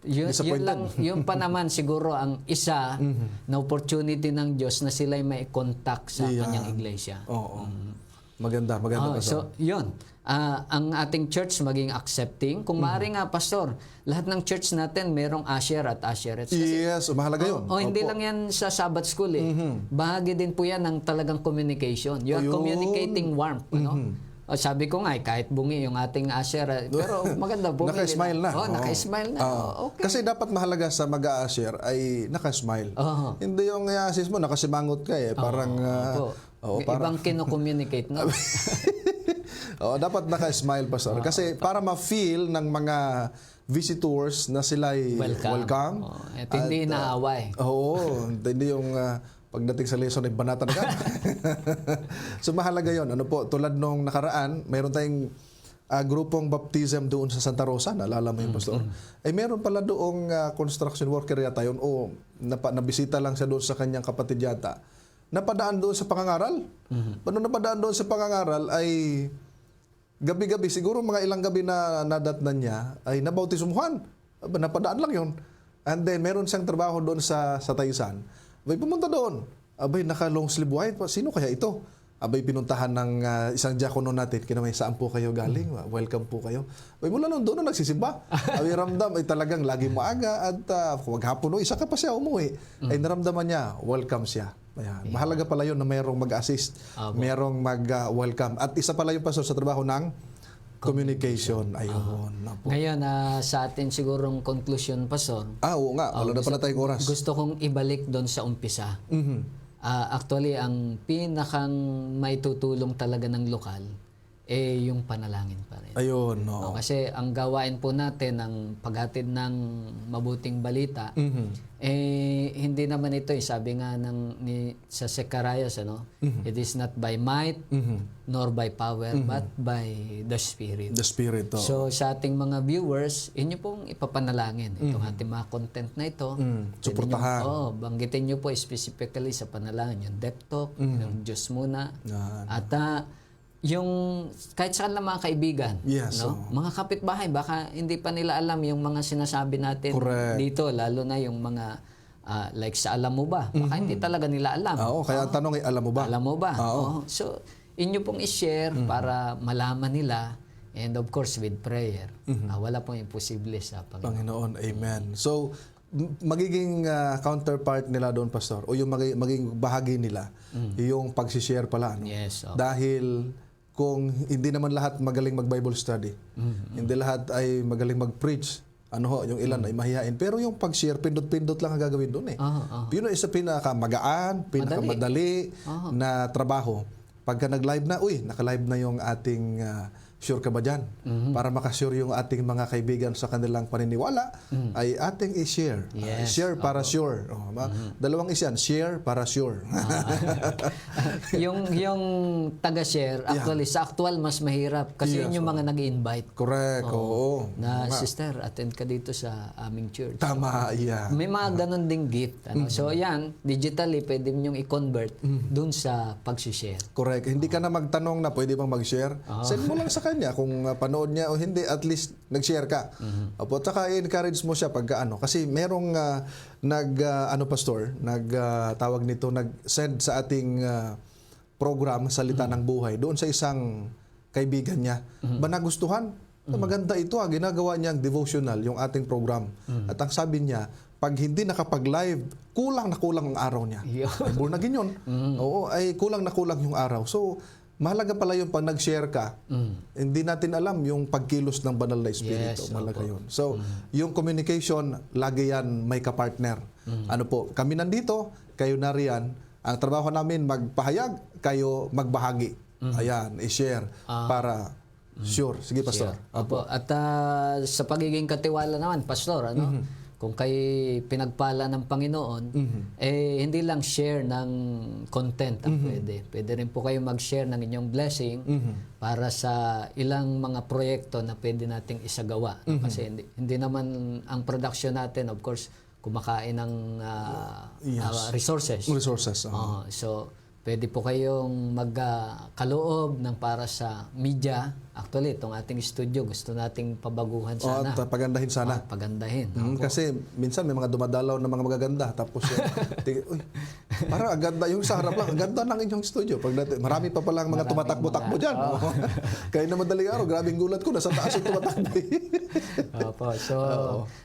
yun lang, yun pa naman siguro ang isa na opportunity ng Diyos na sila'y may contact sa kanyang iglesia. Oo. Maganda. So, yun. Ang ating church maging accepting. Kung maaari nga, Pastor, lahat ng church natin merong usher at usherettes. Yes, mahalaga yun. Hindi lang yan sa Sabbath School Bahagi din po yan ng talagang communication. You're communicating warmth. Sabi ko nga, kahit bungi yung ating usher, pero maganda po. Naka-smile na. Naka-smile na. Okay. Kasi dapat mahalaga sa mag-a-usher ay naka-smile. Hindi yung i-assist mo, nakasimangot ka parang... Ibang kino-communicate, no? Dapat naka-smile, Pastor. Kasi para ma-feel ng mga visitors na sila'y welcome. At hindi inaaway. Hindi yung... pagdating sa lesson ay banatan ka. So mahalaga yon. Tulad nung nakaraan, mayroon tayong grupong baptism doon sa Santa Rosa, naalala mo yun, Pastor? Ay meron pala doong construction worker yata yun, nabisita lang siya doon sa kanyang kapatid yata. Napadaan doon sa pangangaral. Paano napadaan doon sa pangangaral ay gabi-gabi, siguro mga ilang gabi na nadatnan niya, ay nabautismuhan. Napadaan lang yun. And then meron siyang trabaho doon sa Taysan. Abay, pumunta doon. Abay, naka-long sleeve white. Sino kaya ito? Abay, pinuntahan ng isang diakono natin. Kinamay, saan po kayo galing? Welcome po kayo. Abay, mula noon doon nagsisimba. Abay, ramdam ay talagang lagi maaga at maghapon, isa ka pa siya umuwi. Ay naramdaman niya, welcome siya. Ayan. Mahalaga pala yun na mayroong mag-assist, mayroong mag-welcome. At isa pala yung Pastor sa trabaho ng communication. Ayun. Ngayon, sa atin sigurong conclusion, Pastor. Oo nga. Wala na pala tayong oras. Gusto kong ibalik doon sa umpisa. Actually, ang pinakang may tutulong talaga ng lokal, yung panalangin pa rin. Ayun. Kasi ang gawain po natin ng paghatid ng mabuting balita, hindi naman ito, sabi nga sa Zechariah, it is not by might, nor by power, but by the Spirit. The Spirit. So sa ating mga viewers, inyo pong ipapanalangin itong ating mga content na ito. Suportahan. Banggitin nyo po specifically sa panalangin, yung Death Talk, yung Diyos muna. At yung kahit saan lang mga kaibigan, mga kapitbahay, baka hindi pa nila alam yung mga sinasabi natin dito, lalo na yung mga like sa alam mo ba? Baka hindi talaga nila alam. Kaya ang tanong ay alam mo ba? Alam mo ba? So, inyo pong i-share para malaman nila, and of course with prayer. Wala pong imposible sa Panginoon. Amen. So, magiging counterpart nila doon, Pastor, o yung maging bahagi nila, yung pag-share pala. Yes. Dahil kung hindi naman lahat magaling mag-Bible study, hindi lahat ay magaling mag-preach, yung ilan ay mahihain. Pero yung pag-share, pindot-pindot lang ang gagawin doon Yun ang isa pinaka-magaan, pinaka-madali na trabaho. Pagka nag-live na, naka-live na yung ating sure ka ba dyan? Para makasure yung ating mga kaibigan sa kanilang paniniwala, ay ating i-share. Share para sure. Dalawang isyan, share para sure. yung taga-share, actually, sa actual, mas mahirap. Kasi yun yung mga nag-invite. Correct. Sister, attend ka dito sa aming church. Tama, yan. May mga ganun ding gift. So, yan, digitally, pwede nyo i-convert dun sa pag-share. Correct. Hindi ka na magtanong na pwede bang mag-share. Send mo lang sa kanya kung panood niya o hindi, at least nag-share ka. At saka i-encourage mo siya pagka kasi merong Pastor, tawag nito, nag-send sa ating program Salita ng Buhay doon sa isang kaibigan niya. Ba nagustuhan? Maganda ito, ginagawa niyang devotional, yung ating program. At ang sabi niya, pag hindi nakapag-live, kulang na kulang ang araw niya. Ay, born again yun. Oo, ay kulang na kulang yung araw. So, mahalaga pala yung pag nag-share ka, hindi natin alam yung pagkilos ng banal na espiritu. Yes, Mahalaga yun. So, yung communication, lagi yan may kapartner. Ano po, kami nandito, kayo na riyan. Ang trabaho namin, magpahayag, kayo magbahagi. Ayan, i-share para sure. Sige, Pastor. Opo. At sa pagiging katiwala naman, Pastor, ano? Kung kayo pinagpala ng Panginoon, eh hindi lang share ng content ang pwede. Pwede rin po kayo mag-share ng inyong blessing para sa ilang mga proyekto na pwede nating isagawa. Kasi hindi naman ang production natin, of course, kumakain ng resources. So, pwede po kayong magkaloob ng para sa media. Actually, itong ating studio, gusto nating pabaguhan sana. At pagandahin sana. Pagandahin. Kasi minsan may mga dumadalaw na mga magaganda. Tapos uy, parang ang ganda yung sa harap lang. Ang ganda ng inyong studio. Marami pa palang mga tumatakbo-takbo dyan. Kaya na madaling araw, grabing gulat ko. Nasa taas yung tumatakbo. Opo. So,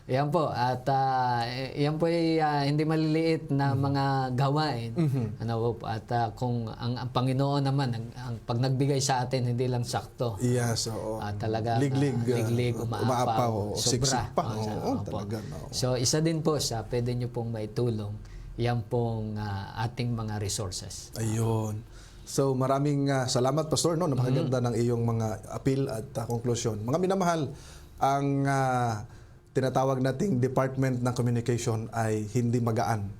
yan po. At yan po ay hindi maliliit na mga gawain. Ano po. At kung ang Panginoon naman, ang pag nagbigay sa atin, hindi lang sakto. Yes, oo. Talaga liglig, umaapaw, sobra. Talaga, no. So, isa din po sa pwede nyo pong maitulong yan pong ating mga resources. Ayun. So, maraming salamat, Pastor, no? Napakaganda ng iyong mga appeal at konklusyon. Mga minamahal, ang tinatawag nating Department ng Communication ay hindi magaan.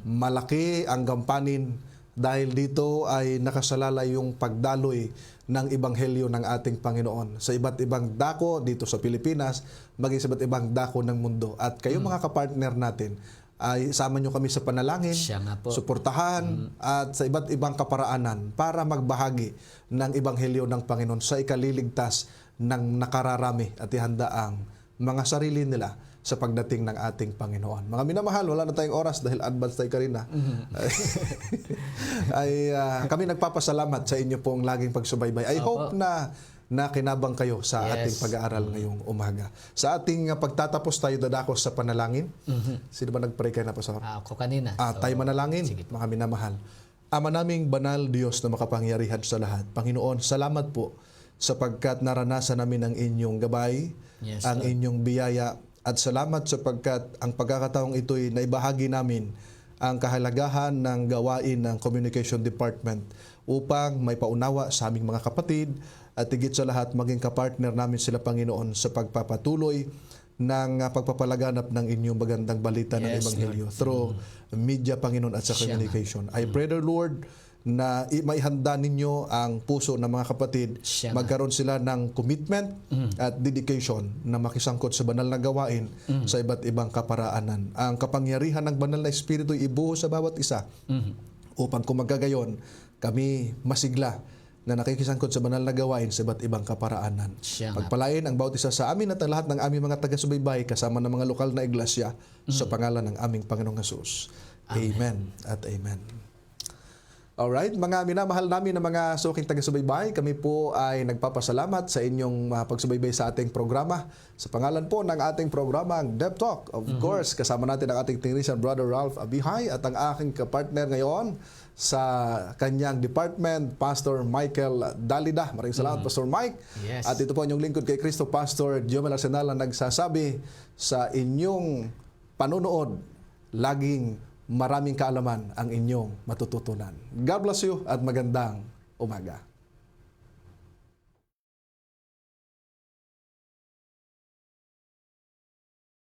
Malaki ang gampanin dahil dito ay nakasalalay yung pagdaloy ng Ebanghelyo ng ating Panginoon sa iba't ibang dako dito sa Pilipinas, maging sa iba't ibang dako ng mundo. At kayo mga kapartner natin, ay sama nyo kami sa panalangin, suportahan, at sa iba't ibang kaparaanan para magbahagi ng Ebanghelyo ng Panginoon sa ikaliligtas ng nakararami at ihanda ang mga sarili nila sa pagdating ng ating Panginoon. Mga minamahal, wala na tayong oras dahil advance tayo karina. Kami nagpapasalamat sa inyo pong laging pagsubaybay. I hope na kinabang kayo sa ating pag-aaral ngayong umaga. Sa ating pagtatapos tayo dadako sa panalangin. Sino ba nag-pray kayo na, Pastor? Ako kanina. Tayo manalangin, mga minamahal. Ama naming banal Diyos na makapangyarihan sa lahat. Panginoon, salamat po sapagkat naranasan namin ang inyong gabay, ang inyong biyaya. At salamat sapagkat ang pagkakataong ito'y naibahagi namin ang kahalagahan ng gawain ng Communication Department upang may paunawa sa aming mga kapatid at higit sa lahat maging kapartner namin sila, Panginoon, sa pagpapatuloy ng pagpapalaganap ng inyong magandang balita ng Ebanghelyo through media, Panginoon, at sa communication. I pray, the Lord, na maihanda ninyo ang puso ng mga kapatid, magkaroon sila ng commitment at dedication na makisangkot sa banal na gawain sa iba't ibang kaparaanan. Ang kapangyarihan ng banal na espiritu ibuhos sa bawat isa upang kung magkagayon, kami masigla na nakikisangkot sa banal na gawain sa iba't ibang kaparaanan. Pagpalain ang bawat isa sa amin at ang lahat ng aming mga taga-subaybay kasama ng mga lokal na iglesia sa pangalan ng aming Panginoong Hesus. Amen at amen. Alright, mga minamahal namin na mga suking taga-subaybay, kami po ay nagpapasalamat sa inyong pagsubaybay sa ating programa. Sa pangalan po ng ating programa, ang Dep Talk. Of course, kasama natin ang ating technician, Brother Ralph Abihay, at ang aking kapartner ngayon sa kanyang department, Pastor Michael Dalida. Maraming salamat, Pastor Mike. At ito po inyong lingkod kay Cristo, Pastor Jomel Arsenal, na nagsasabi sa inyong panunood, laging maraming kaalaman ang inyong matututunan. God bless you at magandang umaga.